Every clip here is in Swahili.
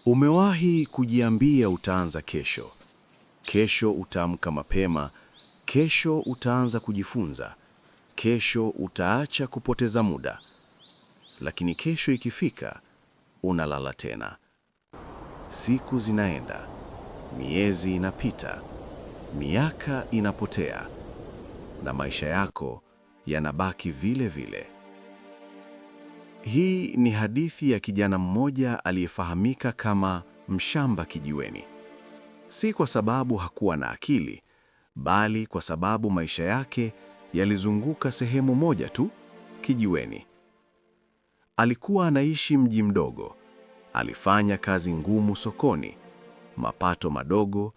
Umewahi kujiambia utaanza kesho? Kesho utaamka mapema, kesho utaanza kujifunza, kesho utaacha kupoteza muda. Lakini kesho ikifika, unalala tena. Siku zinaenda, miezi inapita, miaka inapotea, na maisha yako yanabaki vile vile. Hii ni hadithi ya kijana mmoja aliyefahamika kama mshamba kijiweni. Si kwa sababu hakuwa na akili, bali kwa sababu maisha yake yalizunguka sehemu moja tu, kijiweni. Alikuwa anaishi mji mdogo, alifanya kazi ngumu sokoni, mapato madogo,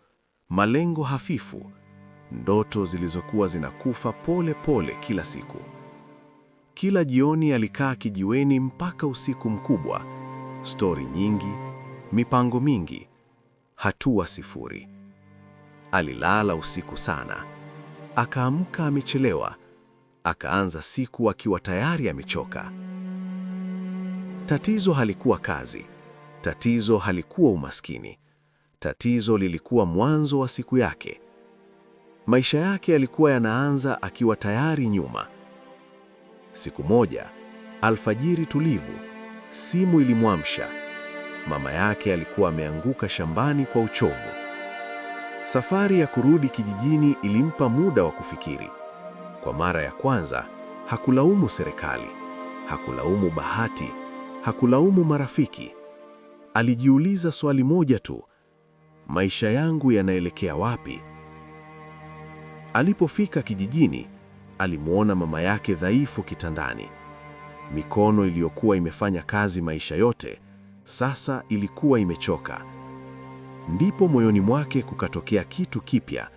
malengo hafifu, ndoto zilizokuwa zinakufa pole pole kila siku. Kila jioni alikaa kijiweni mpaka usiku mkubwa, stori nyingi, mipango mingi, hatua sifuri. Alilala usiku sana, akaamka amechelewa, akaanza siku akiwa tayari amechoka. Tatizo halikuwa kazi, tatizo halikuwa umaskini, tatizo lilikuwa mwanzo wa siku yake. Maisha yake yalikuwa yanaanza akiwa tayari nyuma. Siku moja, alfajiri tulivu, simu ilimwamsha. Mama yake alikuwa ameanguka shambani kwa uchovu. Safari ya kurudi kijijini ilimpa muda wa kufikiri. Kwa mara ya kwanza, hakulaumu serikali, hakulaumu bahati, hakulaumu marafiki. Alijiuliza swali moja tu: maisha yangu yanaelekea wapi? Alipofika kijijini, alimwona mama yake dhaifu kitandani. Mikono iliyokuwa imefanya kazi maisha yote, sasa ilikuwa imechoka. Ndipo moyoni mwake kukatokea kitu kipya,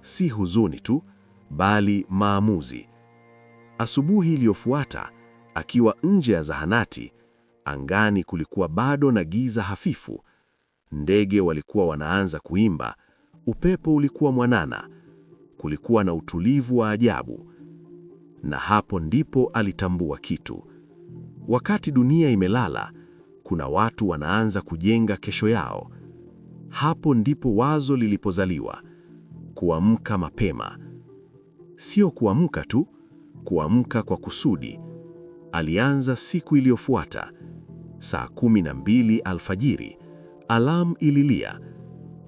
si huzuni tu, bali maamuzi. Asubuhi iliyofuata, akiwa nje ya zahanati, angani kulikuwa bado na giza hafifu. Ndege walikuwa wanaanza kuimba, upepo ulikuwa mwanana, kulikuwa na utulivu wa ajabu. Na hapo ndipo alitambua kitu. Wakati dunia imelala, kuna watu wanaanza kujenga kesho yao. Hapo ndipo wazo lilipozaliwa: kuamka mapema. Sio kuamka tu, kuamka kwa kusudi. Alianza siku iliyofuata. Saa 12 alfajiri, alamu ililia.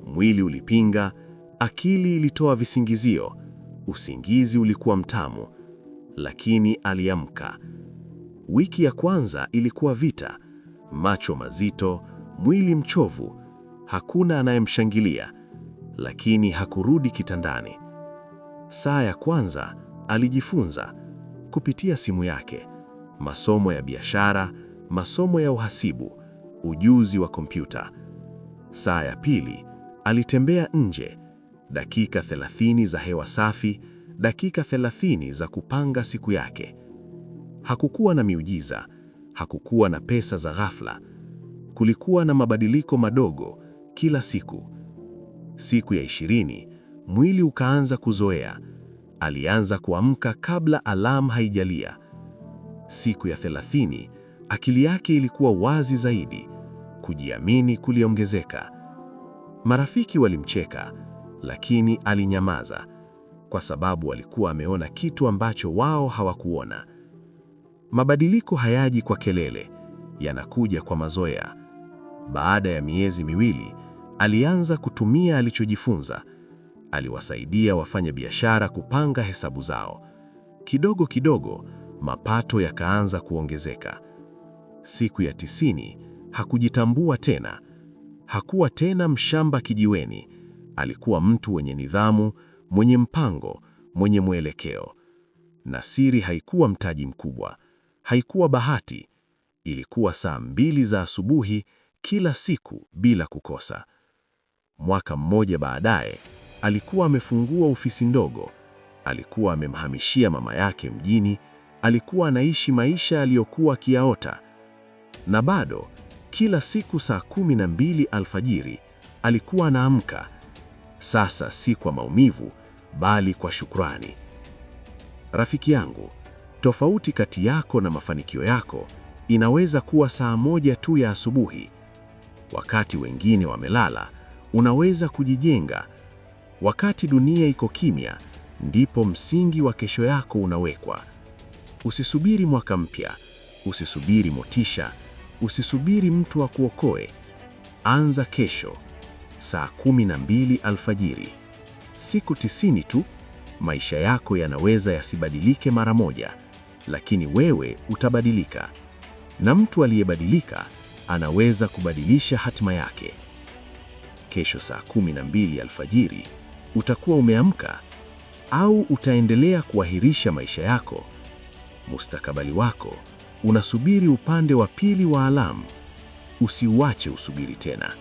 Mwili ulipinga, akili ilitoa visingizio. Usingizi ulikuwa mtamu, lakini aliamka. Wiki ya kwanza ilikuwa vita, macho mazito, mwili mchovu. Hakuna anayemshangilia, lakini hakurudi kitandani. Saa ya kwanza alijifunza kupitia simu yake, masomo ya biashara, masomo ya uhasibu, ujuzi wa kompyuta. Saa ya pili alitembea nje, dakika 30 za hewa safi, dakika 30 za kupanga siku yake. Hakukuwa na miujiza, hakukuwa na pesa za ghafla. Kulikuwa na mabadiliko madogo kila siku. Siku ya 20, mwili ukaanza kuzoea. Alianza kuamka kabla alamu haijalia. Siku ya 30, akili yake ilikuwa wazi zaidi. Kujiamini kuliongezeka. Marafiki walimcheka, lakini alinyamaza, kwa sababu alikuwa ameona kitu ambacho wao hawakuona. Mabadiliko hayaji kwa kelele, yanakuja kwa mazoea. Baada ya miezi miwili, alianza kutumia alichojifunza. Aliwasaidia wafanya biashara kupanga hesabu zao. Kidogo kidogo, mapato yakaanza kuongezeka. Siku ya 90, hakujitambua tena. Hakuwa tena mshamba kijiweni. Alikuwa mtu mwenye nidhamu, mwenye mpango, mwenye mwelekeo. Na siri haikuwa mtaji mkubwa, haikuwa bahati. Ilikuwa saa 2 za asubuhi kila siku bila kukosa. Mwaka mmoja baadaye, alikuwa amefungua ofisi ndogo. Alikuwa amemhamishia mama yake mjini. Alikuwa anaishi maisha aliyokuwa akiyaota. Na bado, kila siku saa 12 alfajiri, alikuwa anaamka. Sasa si kwa maumivu, bali kwa shukrani. Rafiki yangu, tofauti kati yako na mafanikio yako inaweza kuwa saa 1 tu ya asubuhi. Wakati wengine wamelala, unaweza kujijenga. Wakati dunia iko kimya, ndipo msingi wa kesho yako unawekwa. Usisubiri mwaka mpya, usisubiri motisha, usisubiri mtu akuokoe. Anza kesho, saa 12 alfajiri. Siku 90 tu, maisha yako yanaweza yasibadilike mara moja, lakini wewe utabadilika. Na mtu aliyebadilika anaweza kubadilisha hatima yake. Kesho saa 12 alfajiri, utakuwa umeamka au utaendelea kuahirisha maisha yako? Mustakabali wako unasubiri upande wa pili wa alamu. Usiuache usubiri tena.